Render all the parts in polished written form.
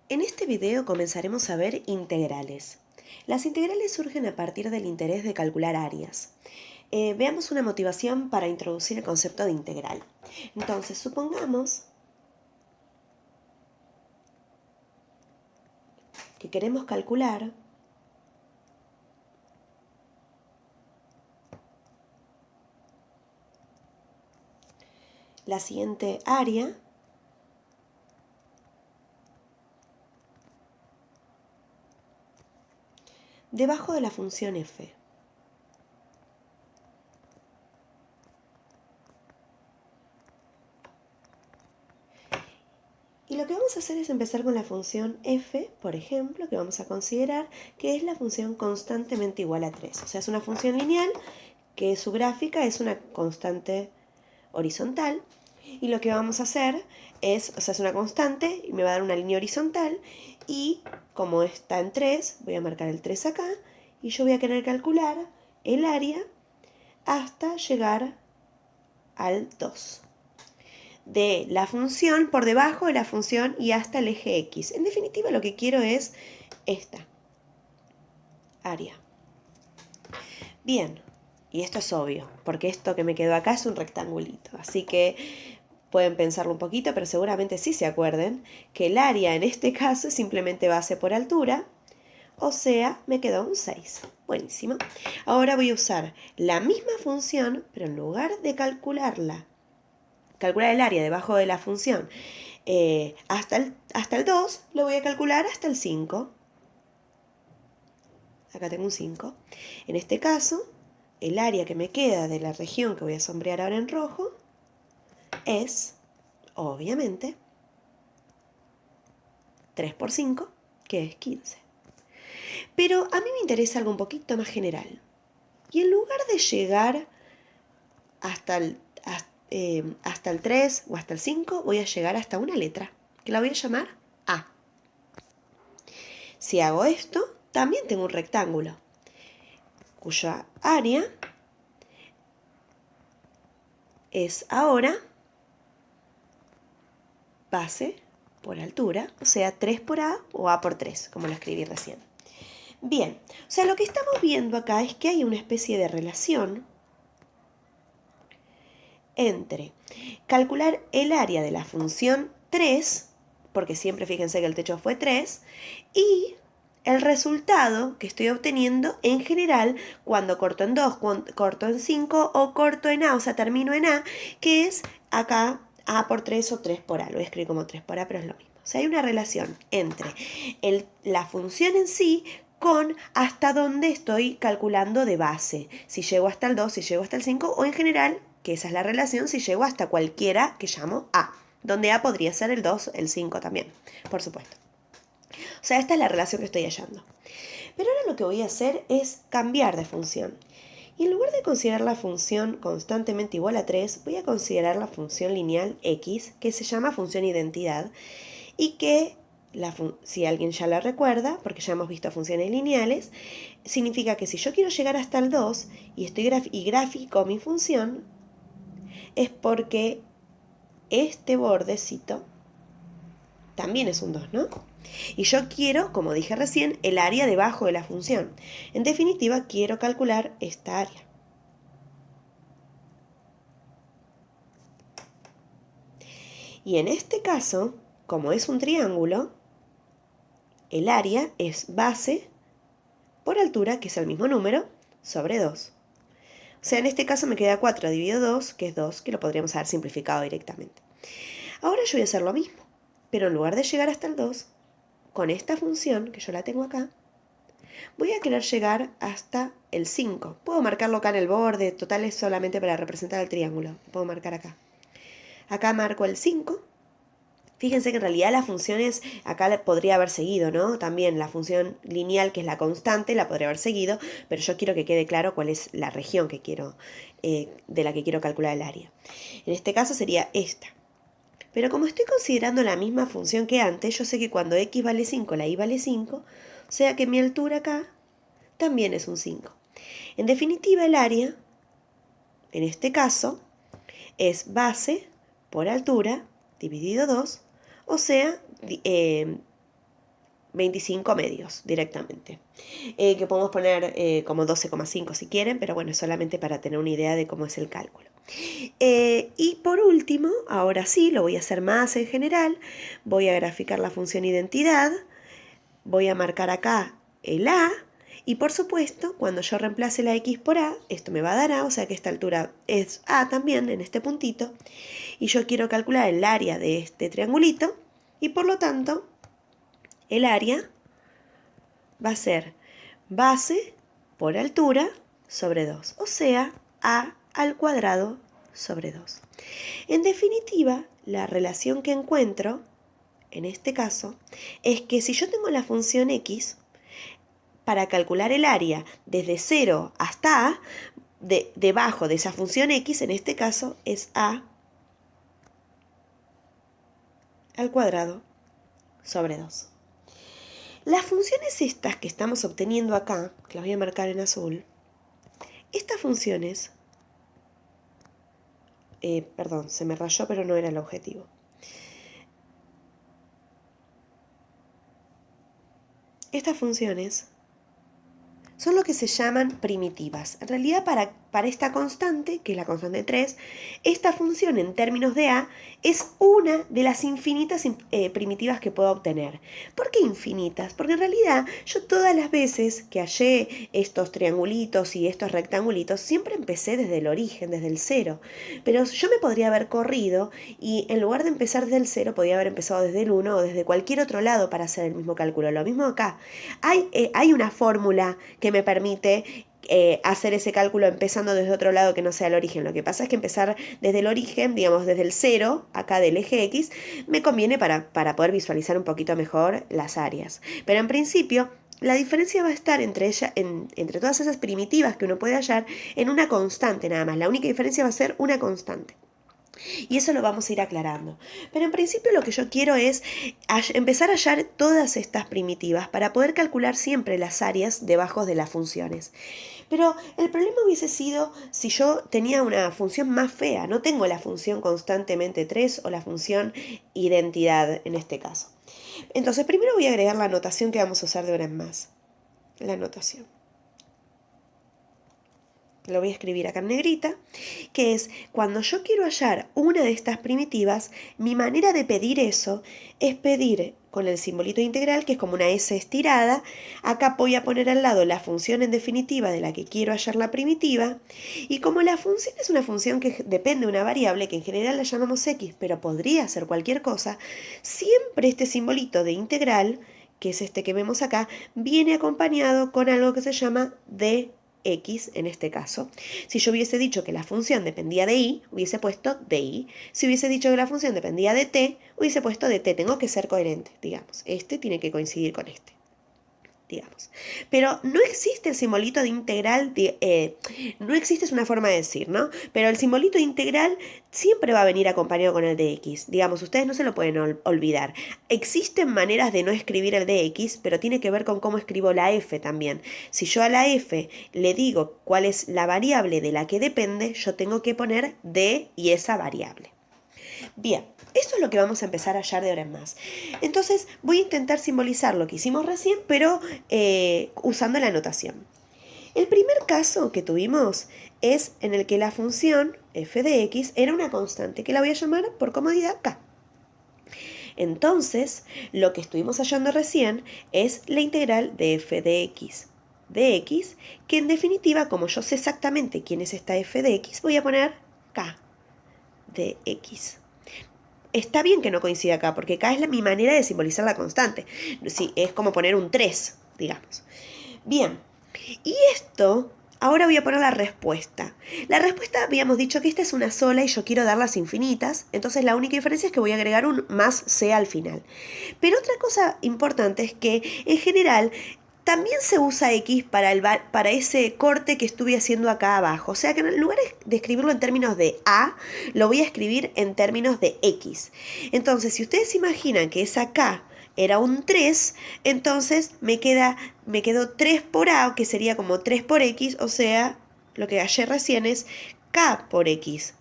En este video comenzaremos a ver integrales. Las integrales surgen a partir del interés de calcular áreas. Veamos una motivación para introducir el concepto de integral. Entonces, supongamos que queremos calcular la siguiente área debajo de la función f. Y lo que vamos a hacer es empezar con la función f, por ejemplo, que vamos a considerar que es la función constantemente igual a 3. O sea, es una función lineal que su gráfica es una constante horizontal. Y lo que vamos a hacer es, o sea, es una constante y me va a dar una línea horizontal. Y como está en 3, voy a marcar el 3 acá. Y yo voy a querer calcular el área hasta llegar al 2. De la función por debajo de la función y hasta el eje X. En definitiva, lo que quiero es esta área. Bien, y esto es obvio, porque esto que me quedó acá es un rectangulito. Así que pueden pensarlo un poquito, pero seguramente sí se acuerden que el área en este caso es simplemente base por altura. O sea, me quedó un 6. Buenísimo. Ahora voy a usar la misma función, pero en lugar de calcular el área debajo de la función hasta el 2, lo voy a calcular hasta el 5. Acá tengo un 5. En este caso, el área que me queda de la región que voy a sombrear ahora en rojo es, obviamente, 3 por 5, que es 15. Pero a mí me interesa algo un poquito más general. Y en lugar de llegar hasta el 3 o hasta el 5, voy a llegar hasta una letra, que la voy a llamar A. Si hago esto, también tengo un rectángulo, cuya área es ahora base por altura, o sea, 3 por A o A por 3, como lo escribí recién. Bien, o sea, lo que estamos viendo acá es que hay una especie de relación entre calcular el área de la función 3, porque siempre fíjense que el techo fue 3, y el resultado que estoy obteniendo en general cuando corto en 2, corto en 5 o corto en A, o sea, termino en A, que es acá A por 3 o 3 por A. Lo voy a escribir como 3 por A, pero es lo mismo. O sea, hay una relación entre la función en sí con hasta dónde estoy calculando de base. Si llego hasta el 2, si llego hasta el 5 o en general, que esa es la relación, si llego hasta cualquiera que llamo A. Donde A podría ser el 2, el 5 también, por supuesto. O sea, esta es la relación que estoy hallando. Pero ahora lo que voy a hacer es cambiar de función. Y en lugar de considerar la función constantemente igual a 3, voy a considerar la función lineal x, que se llama función identidad, y que, si alguien ya la recuerda, porque ya hemos visto funciones lineales, significa que si yo quiero llegar hasta el 2 y gráfico mi función, es porque este bordecito también es un 2, ¿no? Y yo quiero, como dije recién, el área debajo de la función. En definitiva, quiero calcular esta área. Y en este caso, como es un triángulo, el área es base por altura, que es el mismo número, sobre 2. O sea, en este caso me queda 4 dividido 2, que es 2, que lo podríamos haber simplificado directamente. Ahora yo voy a hacer lo mismo, pero en lugar de llegar hasta el 2, con esta función, que yo la tengo acá, voy a querer llegar hasta el 5. Puedo marcarlo acá en el borde, total es solamente para representar el triángulo. Lo puedo marcar acá. Acá marco el 5. Fíjense que en realidad las funciones, acá podría haber seguido, ¿no? También la función lineal, que es la constante, la podría haber seguido, pero yo quiero que quede claro cuál es la región que quiero, de la que quiero calcular el área. En este caso sería esta. Pero como estoy considerando la misma función que antes, yo sé que cuando x vale 5, la y vale 5, o sea que mi altura acá también es un 5. En definitiva, el área, en este caso, es base por altura dividido 2, o sea, 25 medios directamente. Que podemos poner como 12,5 si quieren, pero bueno, es solamente para tener una idea de cómo es el cálculo. Y por último, ahora sí, lo voy a hacer más en general, voy a graficar la función identidad, voy a marcar acá el A, y por supuesto, cuando yo reemplace la X por A, esto me va a dar A, o sea que esta altura es A también, en este puntito, y yo quiero calcular el área de este triangulito, y por lo tanto, el área va a ser base por altura sobre 2, o sea, A al cuadrado sobre 2. En definitiva, la relación que encuentro, en este caso, es que si yo tengo la función x, para calcular el área desde 0 hasta A, debajo de esa función x, en este caso, es A al cuadrado sobre 2. Las funciones estas que estamos obteniendo acá, que las voy a marcar en azul, estas funciones, perdón, se me rayó, pero no era el objetivo. Estas funciones son lo que se llaman primitivas. En realidad, para esta constante, que es la constante 3, esta función en términos de A es una de las infinitas primitivas que puedo obtener. ¿Por qué infinitas? Porque en realidad yo todas las veces que hallé estos triangulitos y estos rectangulitos, siempre empecé desde el origen, desde el 0. Pero yo me podría haber corrido y en lugar de empezar desde el 0, podría haber empezado desde el 1 o desde cualquier otro lado para hacer el mismo cálculo. Lo mismo acá. Hay una fórmula que me permite hacer ese cálculo empezando desde otro lado que no sea el origen. Lo que pasa es que empezar desde el origen, digamos desde el 0, acá del eje X, me conviene para poder visualizar un poquito mejor las áreas. Pero en principio, la diferencia va a estar entre todas esas primitivas que uno puede hallar en una constante nada más. La única diferencia va a ser una constante. Y eso lo vamos a ir aclarando. Pero en principio lo que yo quiero es empezar a hallar todas estas primitivas para poder calcular siempre las áreas debajo de las funciones. Pero el problema hubiese sido si yo tenía una función más fea. No tengo la función constantemente 3 o la función identidad en este caso. Entonces primero voy a agregar la notación que vamos a usar de ahora en más. La notación. Lo voy a escribir acá en negrita, que es cuando yo quiero hallar una de estas primitivas, mi manera de pedir eso es pedir con el simbolito integral, que es como una S estirada. Acá voy a poner al lado la función en definitiva de la que quiero hallar la primitiva, y como la función es una función que depende de una variable, que en general la llamamos X, pero podría ser cualquier cosa, siempre este simbolito de integral, que es este que vemos acá, viene acompañado con algo que se llama dx. X en este caso. Si yo hubiese dicho que la función dependía de y, hubiese puesto de y. Si hubiese dicho que la función dependía de t, hubiese puesto de t. Tengo que ser coherente, digamos. Este tiene que coincidir con este, digamos. Pero no existe el simbolito de integral, no existe, es una forma de decir, ¿no? Pero el simbolito de integral siempre va a venir acompañado con el de x. Digamos, ustedes no se lo pueden olvidar. Existen maneras de no escribir el de x, pero tiene que ver con cómo escribo la f también. Si yo a la f le digo cuál es la variable de la que depende, yo tengo que poner d y esa variable. Bien, esto es lo que vamos a empezar a hallar de ahora en más. Entonces voy a intentar simbolizar lo que hicimos recién, pero usando la notación. El primer caso que tuvimos es en el que la función f de x era una constante, que la voy a llamar por comodidad k. Entonces, lo que estuvimos hallando recién es la integral de f de x, que en definitiva, como yo sé exactamente quién es esta f de x, voy a poner k de x. Está bien que no coincida acá, porque K es mi manera de simbolizar la constante. Sí, es como poner un 3, digamos. Bien, y esto, ahora voy a poner la respuesta. La respuesta habíamos dicho que esta es una sola y yo quiero darlas infinitas, entonces la única diferencia es que voy a agregar un más C al final. Pero otra cosa importante es que, en general, también se usa X para ese corte que estuve haciendo acá abajo. O sea que en lugar de escribirlo en términos de A, lo voy a escribir en términos de X. Entonces, si ustedes imaginan que esa K era un 3, entonces me quedó 3 por A, que sería como 3 por X, o sea, lo que hallé recién es K por X,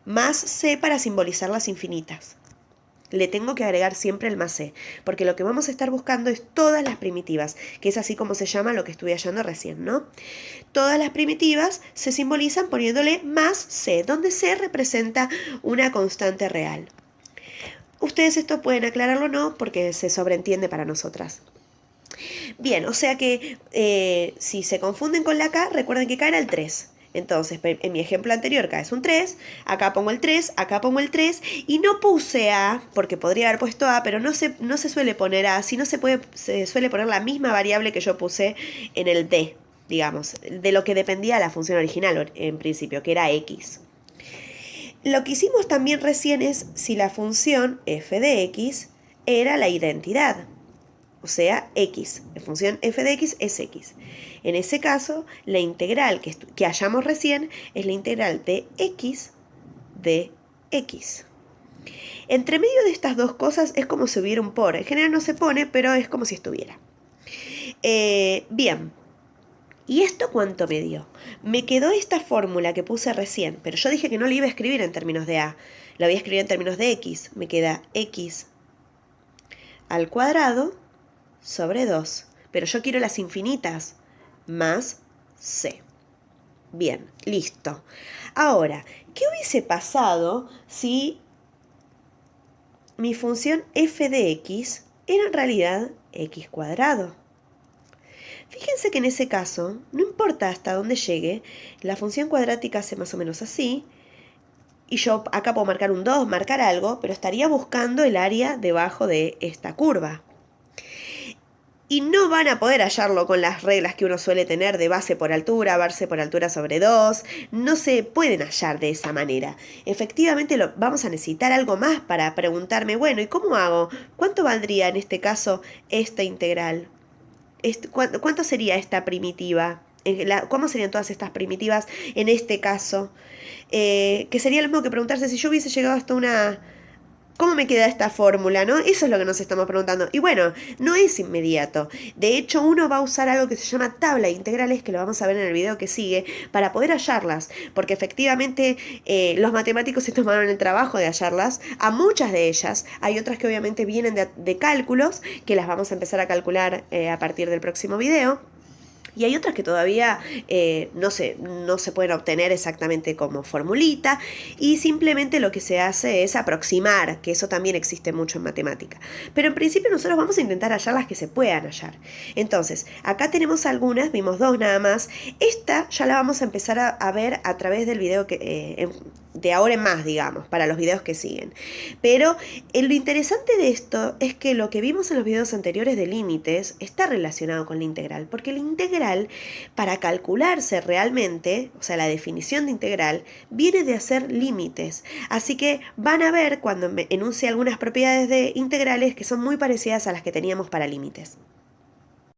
más C para simbolizar las infinitas. le tengo que agregar siempre el más c, porque lo que vamos a estar buscando es todas las primitivas, que es así como se llama lo que estuve hallando recién, ¿no? Todas las primitivas se simbolizan poniéndole más c, donde c representa una constante real. Ustedes esto pueden aclararlo o no, porque se sobreentiende para nosotras. Bien, o sea que si se confunden con la K, recuerden que K era el 3. Entonces, en mi ejemplo anterior, K es un 3, acá pongo el 3, acá pongo el 3, y no puse A, porque podría haber puesto A, pero no se suele poner A, sino se suele poner la misma variable que yo puse en el D, digamos, de lo que dependía la función original en principio, que era X. Lo que hicimos también recién es si la función f de x era la identidad, o sea, x. La función f de x es x. En ese caso, la integral que hallamos recién es la integral de x de x. Entre medio de estas dos cosas es como si hubiera un por. En general no se pone, pero es como si estuviera. Bien. ¿Y esto cuánto me dio? Me quedó esta fórmula que puse recién, pero yo dije que no la iba a escribir en términos de a, la voy a escribir en términos de x. Me queda x al cuadrado sobre 2, pero yo quiero las infinitas, más c. Bien, listo. Ahora, ¿qué hubiese pasado si mi función f de x era en realidad x cuadrado? Fíjense que en ese caso, no importa hasta dónde llegue, la función cuadrática hace más o menos así, y yo acá puedo marcar un 2, marcar algo, pero estaría buscando el área debajo de esta curva. Y no van a poder hallarlo con las reglas que uno suele tener de base por altura sobre 2. No se pueden hallar de esa manera. Efectivamente vamos a necesitar algo más para preguntarme, bueno, ¿y cómo hago? ¿Cuánto valdría en este caso esta integral? ¿Cuánto sería esta primitiva? ¿Cómo serían todas estas primitivas en este caso? Que sería lo mismo que preguntarse si yo hubiese llegado hasta una... ¿Cómo me queda esta fórmula, no? Eso es lo que nos estamos preguntando. Y bueno, no es inmediato. De hecho, uno va a usar algo que se llama tabla de integrales, que lo vamos a ver en el video que sigue, para poder hallarlas. Porque efectivamente los matemáticos se tomaron el trabajo de hallarlas. A muchas de ellas. Hay otras que obviamente vienen de cálculos, que las vamos a empezar a calcular a partir del próximo video. Y hay otras que todavía no se pueden obtener exactamente como formulita, y simplemente lo que se hace es aproximar, que eso también existe mucho en matemática. Pero en principio nosotros vamos a intentar hallar las que se puedan hallar. Entonces, acá tenemos algunas, vimos dos nada más. Esta ya la vamos a empezar a ver a través del video de ahora en más, digamos, para los videos que siguen. Pero lo interesante de esto es que lo que vimos en los videos anteriores de límites está relacionado con la integral, porque la integral, para calcularse realmente, o sea, la definición de integral, viene de hacer límites. Así que van a ver cuando me enuncie algunas propiedades de integrales que son muy parecidas a las que teníamos para límites.